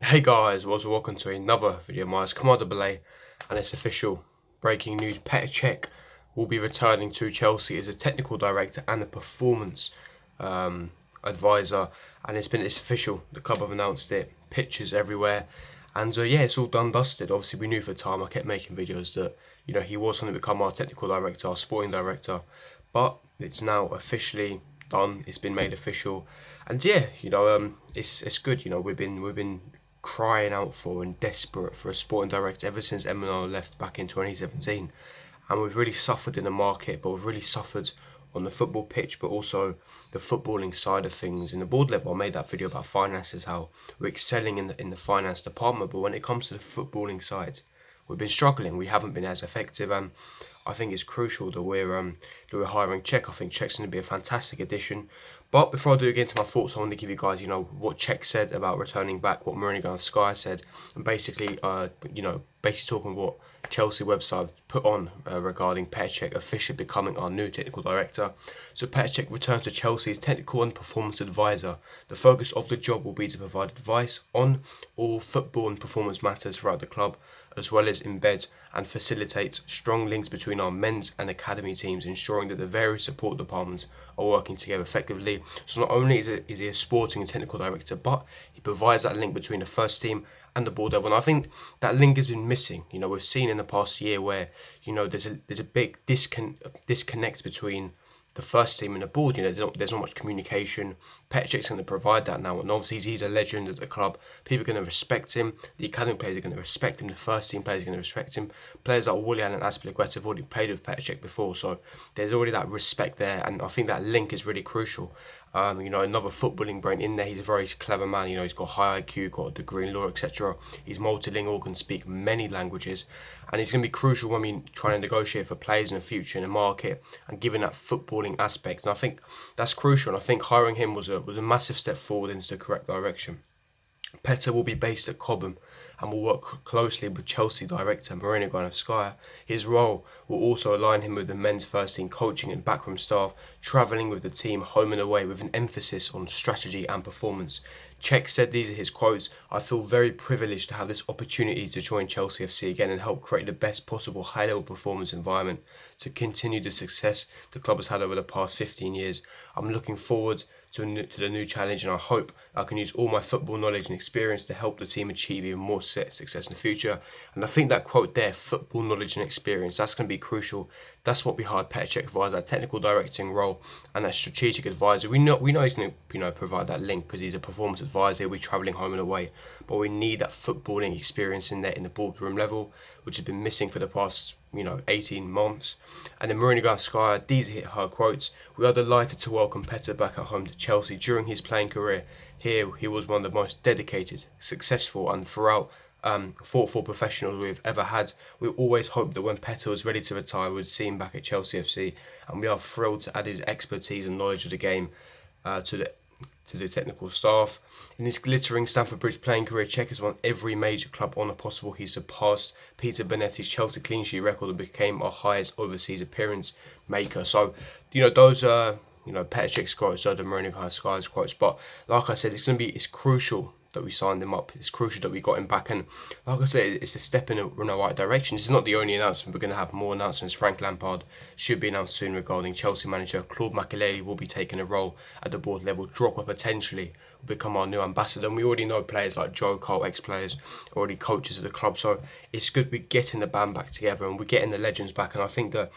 Hey guys, welcome to another video of mine. It's Commander Belay, and it's official. Breaking news: Petr Cech will be returning to Chelsea as a technical director and a performance um, advisor, and it's official. The club have announced it. Pictures everywhere, and yeah, it's all done dusted. Obviously, we knew for a time. I kept making videos that he was going to become our technical director, our sporting director, but it's now officially done. It's been made official, and yeah, it's good. We've been crying out for and desperate for a sporting director ever since Emmanuel left back in 2017. And we've really suffered in the market, but we've really suffered on the football pitch, but also the footballing side of things. In the board level, I made that video about finances, how we're excelling in the finance department, but when it comes to the footballing side, we've been struggling. We haven't been as effective. I think it's crucial that we're hiring Cech. I think Cech's going to be a fantastic addition. But before I do get into my thoughts, I want to give you guys, what Cech said about returning back, what Mourinho Sky said, and basically, basically talking what Chelsea website put on regarding Petr Cech officially becoming our new technical director. So Petr Cech returns to Chelsea as technical and performance advisor. The focus of the job will be to provide advice on all football and performance matters throughout the club, as well as embed and facilitate strong links between our men's and academy teams, ensuring that the various support departments are working together effectively. So not only is he a sporting and technical director, but he provides that link between the first team and the board level. And I think that link has been missing. We've seen in the past year where there's a big disconnect between the first team and the board. There's not much communication. Petr Cech's going to provide that now, and obviously he's a legend at the club. People are going to respect him. The academy players are going to respect him. The first team players are going to respect him. Players like Willian and Azpilicueta have already played with Petr Cech before, so there's already that respect there, and I think that link is really crucial. Another footballing brain in there. He's a very clever man. He's got high IQ, got a degree in law, etc. He's multilingual, can speak many languages, and he's going to be crucial when we try and negotiate for players in the future in the market and given that footballing aspect. And I think that's crucial. And I think hiring him was a massive step forward into the correct direction. Petr will be based at Cobham and will work closely with Chelsea director Mourinho Sky. His role will also align him with the men's first team coaching and backroom staff, travelling with the team home and away with an emphasis on strategy and performance. Cech said, these are his quotes: "I feel very privileged to have this opportunity to join Chelsea FC again and help create the best possible high-level performance environment to continue the success the club has had over the past 15 years. I'm looking forward to the new challenge, and I hope I can use all my football knowledge and experience to help the team achieve even more success in the future." And I think that quote there, football knowledge and experience, that's going to be crucial. That's what we hired Petr Cech for, as that technical directing role and that strategic advisor. We know he's going to provide that link because he's a performance advisor. He'll be travelling home and away, but we need that footballing experience in there in the boardroom level, which has been missing for the past 18 months. And then Mourinho Sky, these are her quotes: "We are delighted to welcome Petr back at home to Chelsea. During his playing career here, he was one of the most dedicated, successful and throughout thoughtful professionals we've ever had. We always hoped that when Petr was ready to retire, we'd see him back at Chelsea FC, and we are thrilled to add his expertise and knowledge of the game to the technical staff. In his glittering Stamford Bridge playing career, Cech has won every major club honour possible. He surpassed Peter Bonetti's Chelsea clean sheet record and became our highest overseas appearance maker." So, those are, Petr Cech's quotes, are the Mourinho Sky's quotes. But like I said, it's crucial that we signed him up. It's crucial that we got him back, and like I said, it's a step in the right direction. This is not the only announcement. We're going to have more announcements. Frank Lampard should be announced soon regarding Chelsea manager. Claude Makélélé will be taking a role at the board level. Drogba potentially will become our new ambassador, and we already know players like Joe Cole, ex-players, already coaches of the club. So it's good we're getting the band back together and we're getting the legends back. And I think that,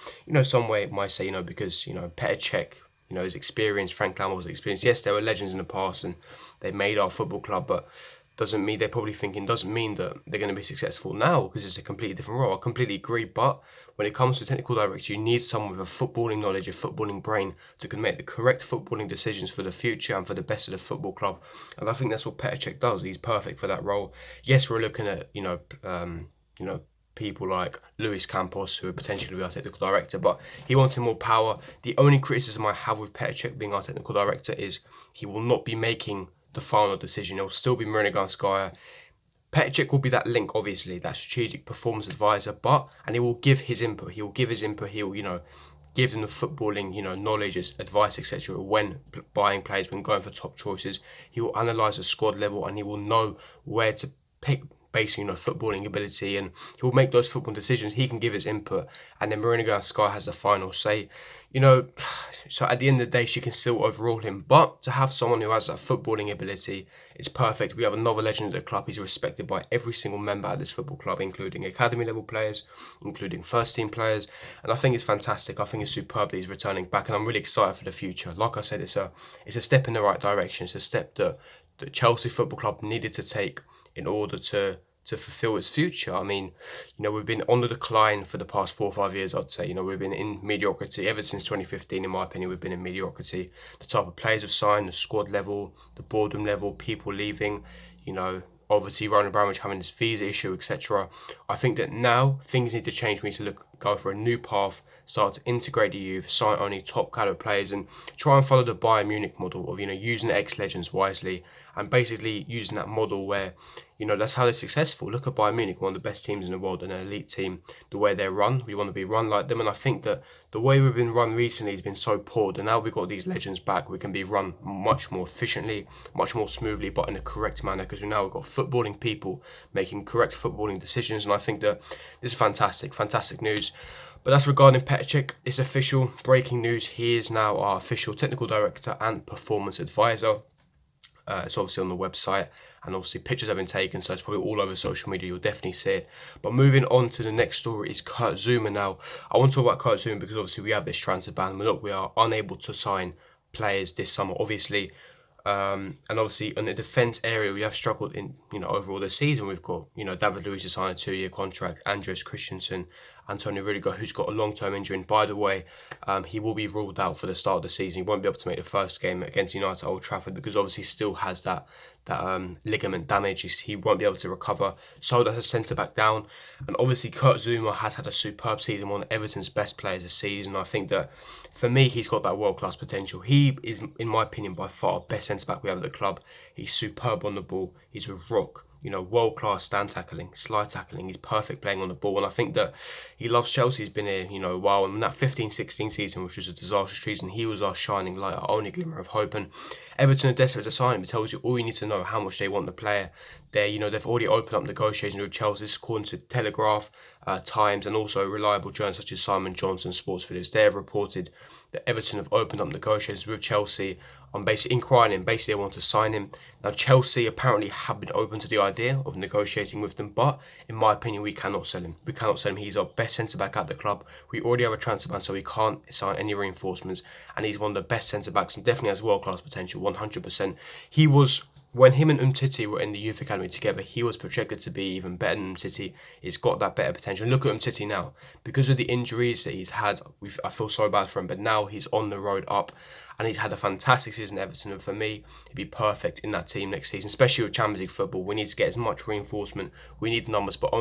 some way it might say, because Petr Cech, his experience, Frank Lampard's experience. Yes, there were legends in the past and they made our football club, but doesn't mean that they're going to be successful now, because it's a completely different role. I completely agree, but when it comes to technical director, you need someone with a footballing knowledge, a footballing brain, to can make the correct footballing decisions for the future and for the best of the football club. And I think that's what Petr Cech does. He's perfect for that role. Yes, we're looking at people like Luis Campos, who would potentially be our technical director, but he wanted more power. The only criticism I have with Petr Cech being our technical director is he will not be making the final decision. It will still be Mourinho Sky. Petr Cech will be that link, obviously, that strategic performance advisor, and he will give his input. He'll give them the footballing, knowledge, advice, etc. When buying players, when going for top choices, he will analyse the squad level and he will know where to pick based on footballing ability, and he'll make those football decisions. He can give his input, and then Marina Sky has the final say. So at the end of the day, she can still overrule him. But to have someone who has that footballing ability, it's perfect. We have another legend at the club. He's respected by every single member at this football club, including academy level players, including first team players. And I think it's fantastic. I think it's superb that he's returning back, and I'm really excited for the future. Like I said, it's a step in the right direction. It's a step that Chelsea Football Club needed to take in order to fulfill its future. I mean, we've been on the decline for the past 4 or 5 years, I'd say. We've been in mediocrity ever since 2015, in my opinion. We've been in mediocrity. The type of players have signed, the squad level, the boardroom level, people leaving, obviously Roman Abramovich having this visa issue, etc. I think that now things need to change. We need to go for a new path, start to integrate the youth, sign only top caliber players, and try and follow the Bayern Munich model of using ex-legends wisely, and basically using that model where that's how they're successful. Look at Bayern Munich, one of the best teams in the world, an elite team. The way they're run, we want to be run like them, and I think that the way we've been run recently has been so poor that now we've got these legends back, we can be run much more efficiently, much more smoothly, but in a correct manner, because we've got footballing people making correct footballing decisions, and I think that this is fantastic news. But that's regarding Petr Cech. It's official, breaking news. He is now our official technical director and performance advisor. It's obviously on the website, and obviously pictures have been taken, so it's probably all over social media. You'll definitely see it. But moving on to the next story is Kurt Zouma. Now, I want to talk about Kurt Zouma because obviously we have this transfer ban. Look, we are unable to sign players this summer, obviously. And obviously in the defence area, we have struggled in, overall this season. We've got, David Luiz to sign a 2-year contract, Andreas Christensen, Antonio Rudiger, who's got a long-term injury. And by the way, he will be ruled out for the start of the season. He won't be able to make the first game against United at Old Trafford because obviously he still has that ligament damage. He won't be able to recover. So that's a centre-back down. And obviously Kurt Zouma has had a superb season, one of Everton's best players this season. I think that, for me, he's got that world-class potential. He is, in my opinion, by far our best centre-back we have at the club. He's superb on the ball. He's a rock. World-class stand tackling, slide tackling. He's perfect playing on the ball. And I think that he loves Chelsea. He's been here, a while. And in that 15-16 season, which was a disastrous season, he was our shining light, our only glimmer of hope. And Everton are desperate to sign him. It tells you all you need to know, how much they want the player. They've already opened up negotiations with Chelsea. This is according to Telegraph, Times, and also reliable journalists such as Simon Johnson, Sports Videos. They have reported that Everton have opened up negotiations with Chelsea on basically inquiring him. Basically, they want to sign him. Now, Chelsea apparently have been open to the idea of negotiating with them, but in my opinion, we cannot sell him. We cannot sell him. He's our best centre-back at the club. We already have a transfer ban, so we can't sign any reinforcements, and he's one of the best centre-backs and definitely has world-class potential, 100%. He was, when him and Umtiti were in the youth academy together, he was projected to be even better than Umtiti. He's got that better potential. Look at Umtiti now. Because of the injuries that he's had, I feel so bad for him, but now he's on the road up. And he's had a fantastic season at Everton, and for me, he'd be perfect in that team next season, especially with Champions League football. We need to get as much reinforcement. We need numbers, but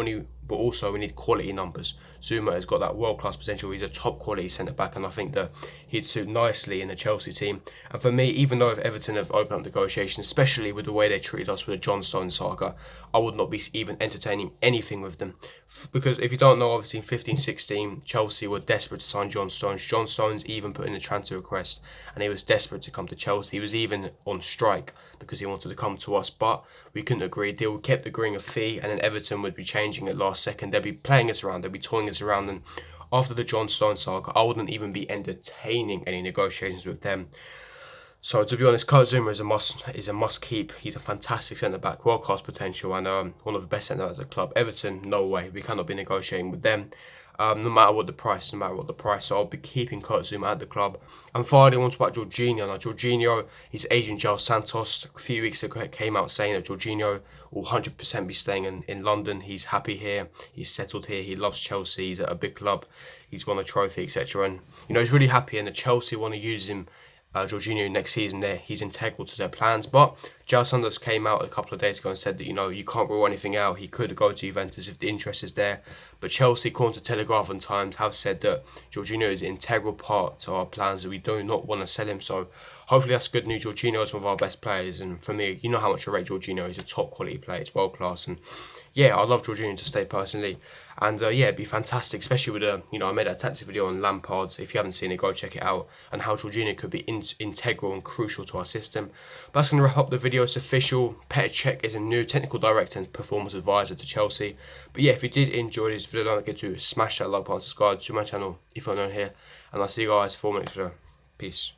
also we need quality numbers. Zouma has got that world-class potential. He's a top-quality centre-back, and I think that he'd suit nicely in the Chelsea team. And for me, even though Everton have opened up negotiations, especially with the way they treated us with the John Stones saga, I would not be even entertaining anything with them. Because if you don't know, obviously in 15-16, Chelsea were desperate to sign John Stones. John Stones even put in a transfer request, and he was desperate to come to Chelsea. He was even on strike because he wanted to come to us, but we couldn't agree. They kept agreeing a fee, and then Everton would be changing it last second. They'd be playing us around. They'd be toying us around, and after the John Stones saga, I wouldn't even be entertaining any negotiations with them. So to be honest, Kurt Zouma is a must keep. He's a fantastic centre back, world class potential, and one of the best centre backs at the club. Everton, no way, we cannot be negotiating with them. No matter what the price. So I'll be keeping Kurt Zouma at the club. And finally, I want to talk about Jorginho. Now, Jorginho, his agent João Santos, a few weeks ago came out saying that Jorginho will 100% be staying in London. He's happy here. He's settled here. He loves Chelsea. He's at a big club. He's won a trophy, etc. And he's really happy. And the Chelsea want to use him, Jorginho, next season. There, he's integral to their plans. But João Santos came out a couple of days ago and said that you can't rule anything out. He could go to Juventus if the interest is there. But Chelsea, according to Telegraph and Times, have said that Jorginho is an integral part to our plans, that we do not want to sell him. So hopefully that's good news. Jorginho is one of our best players, and for me, you know how much I rate Jorginho. He's a top quality player. He's world class, and yeah, I'd love Jorginho to stay personally. And yeah, it'd be fantastic, especially with I made a tactics video on Lampard's. If you haven't seen it, go check it out, and how Jorginho could be integral and crucial to our system. But that's going to wrap up the video. It's official. Petr Cech is a new technical director and performance advisor to Chelsea. But yeah, if you did enjoy this video, don't forget to smash that like button, subscribe to my channel if you're new here, and I'll see you guys 4 minutes later. Peace.